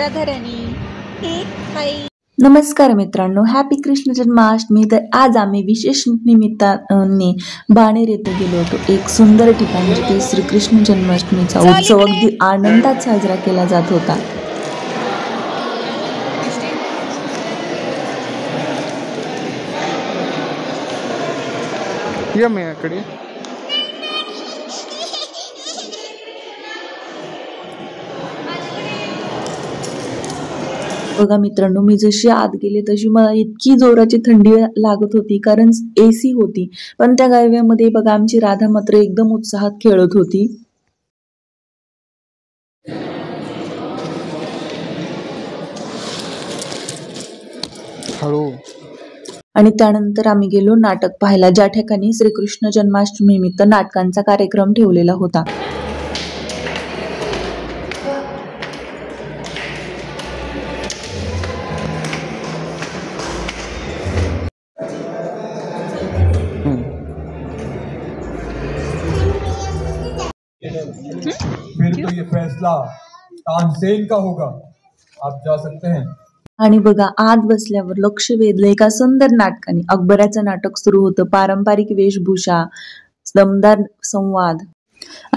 राधाराणी हाय. नमस्कार मित्रांनो, हॅपी कृष्ण जन्माष्टमी. तर आज आम्ही विशेष निमित्ताने बाणेर येथे गेलो होतो. एक सुंदर ठिकाण जिथे श्रीकृष्ण जन्माष्टमीचा उत्सव अगदी आनंदात साजरा केला जात होता. या माझ्याकडे बघा मित्रांनो, मी जशी आत गेले तशी मला इतकी जोराची थंडी लागत होती, कारण AC होती. पण त्या गारव्यामध्ये बघा आमची राधा मात्र एकदम उत्साहात खेळत होती. हळू. आणि त्यानंतर आम्ही गेलो नाटक पाहायला, ज्या ठिकाणी श्रीकृष्ण जन्माष्टमी निमित्त नाटकांचा कार्यक्रम ठेवलेला होता. फिर तो ये फैसला तानसेन का होगा. आप जा सकते हैं. आणि बघा आत बसल्यावर लक्ष वेधलं एका सुंदर नाटकाने. अकबराचं नाटक सुरू होतं. पारंपरिक वेशभूषा, दमदार संवाद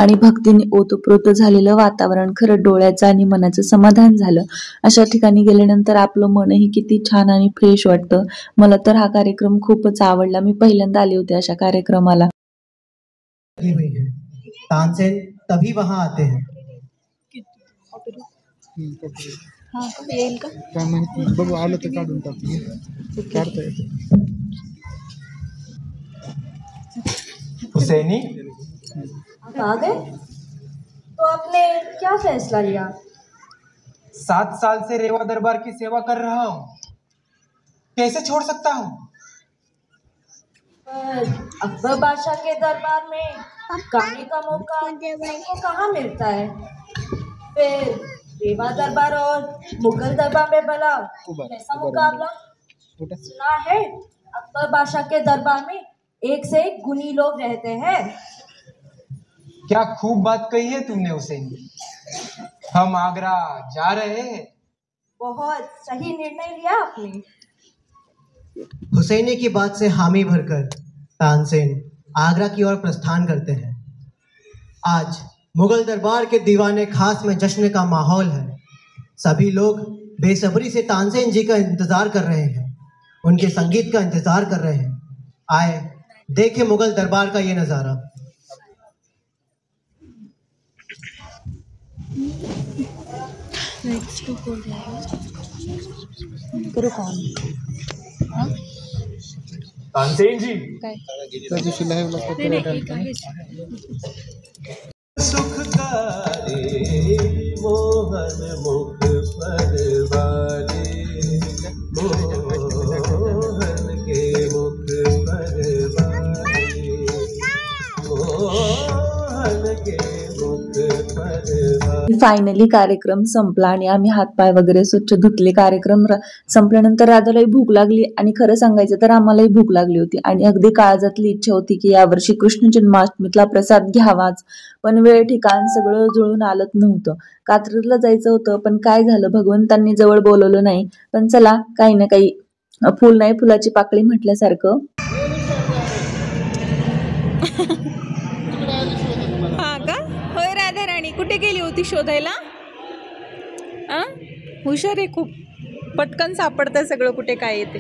आणि भक्तीने ओतप्रोत झालेलं वातावरण खरं डोळ्याचं आणि मनाचं समाधान झालं. अशा ठिकाणी गेल्यानंतर आपलं मनही किती छान आणि फ्रेश वाटतं. मला तर हा कार्यक्रम खूपच आवडला. मी पहिल्यांदा आले होते अशा कार्यक्रमाला. तानसेन तभी वहां आते हैं. हाँ येईल का काय माहिती, बघू आलं तर काढून टाकू. काढता येतं. हुसैनी आ गए तो आपने क्या फैसला लिया? 7 साल से रेवा दरबार की सेवा कर रहा हूँ, कैसे छोड़ सकता हूँ. अकबर बादशाह के दरबार में गाने का मौका आपको कहाँ मिलता है? फिर रेवा दरबार और मुगल दरबार में भला ऐसा मुकाबला सुना है? अकबर बादशाह के दरबार में एक से एक गुणी लोग रहते हैं. क्या खूब बात कही है तुमने हुसैनी. हम आगरा जा रहे हैं. बहुत सही निर्णय लिया आपने. हुसैनी की बात से हामी भरकर तानसेन आगरा की ओर प्रस्थान करते हैं. आज मुगल दरबार के दीवाने खास में जश्न का माहौल है. सभी लोग बेसब्री से तानसेन जी का इंतजार कर रहे हैं, उनके संगीत का इंतजार कर रहे हैं. आए देखे मुगल दरबार का ये नज़ारा. तानसेन जी सुखकारी मोहन मुख परवारे, मोहन के मुख परवारे, मोहन के मुख परवारे. फायनली कार्यक्रम संपला आणि आम्ही हातपाय वगैरे स्वच्छ धुतले. कार्यक्रम संपल्यानंतर राधालाही भूक लागली आणि खरं सांगायचं तर आम्हालाही भूक लागली होती. आणि अगदी काळजातली इच्छा होती की यावर्षी कृष्ण जन्माष्टमीतला प्रसाद घ्यावाच. पण वेळ ठिकाण सगळं जुळून आलंच नव्हतं. कात्रजला जायचं होतं, पण काय झालं भगवंतांनी जवळ बोलवलं नाही. पण चला, काही ना काही फुल नाही फुलाची पाकळी म्हटल्यासारखं. हा का. होय राधाराणी कुठे गेली होती शोधायला? हुशार आहे खूप, पटकन सापडतं सगळं कुठे काय येते.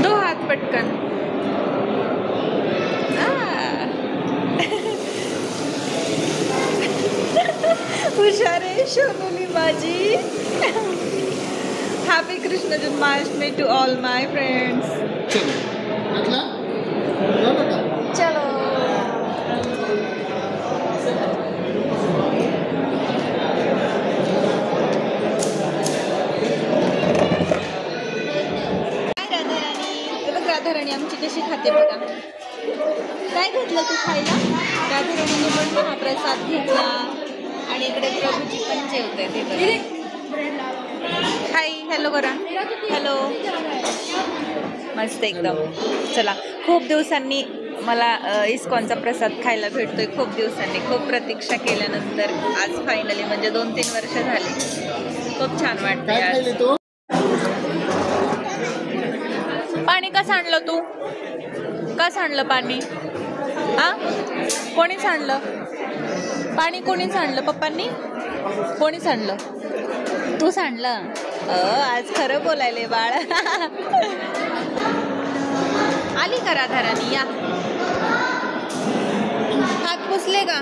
दो हात पटकन. हुशार आहे शोनूली माझी. Happy Krishna Janmashtami to all my friends. चलो. राधाराणी आमची कशी खाते बघा. काय घेतलं तू खायला? राधाराणीने पण महाप्रसाद घेतला आणि इकडे प्रभूजी पण जेवते ते. हॅलो करा. हॅलो. मस्त एकदम. चला, खूप दिवसांनी मला इस्कॉनचा प्रसाद खायला भेटतोय. खूप दिवसांनी, खूप प्रतीक्षा केल्यानंतर आज फायनली, म्हणजे 2-3 वर्ष झाली. खूप छान वाटतंय आज. पाणी का सांडलं तू? का सांडलं पाणी? हा, कोणी सांडलं पाणी? कोणी सांडलं? पप्पांनी? कोणी सांडलं? तू सांडलं. आज खरं बोलायले बाळ. आली का राधाराणी? या, हात पुसले का?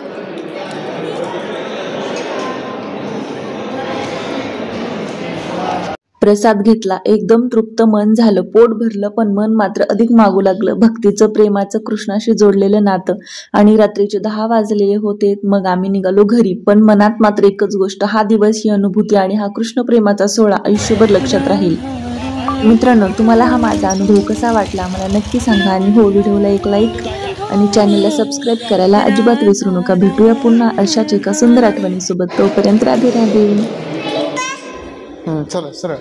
प्रसाद घेतला, एकदम तृप्त मन झालं, पोट भरलं, पण मन मात्र अधिक मागू लागलं. भक्तीचं, प्रेमाचं, कृष्णाशी जोडलेलं नातं. आणि रात्रीचे 10 वाजलेले होते. मग आम्ही निघालो घरी, पण मनात मात्र एकच गोष्ट, हा दिवस, ही अनुभूती आणि हा कृष्ण प्रेमाचा सोहळा आयुष्यभर लक्षात राहील. मित्रांनो, तुम्हाला हा माझा अनुभव कसा वाटला मला नक्की सांगा. आणि हो, व्हिडिओला एक लाईक आणि चॅनलला सबस्क्राईब करायला अजिबात विसरू नका. भेटूया पुन्हा अशाच एका सुंदर आठवणीसोबत. तोपर्यंत राधे राधे. चला सरळ.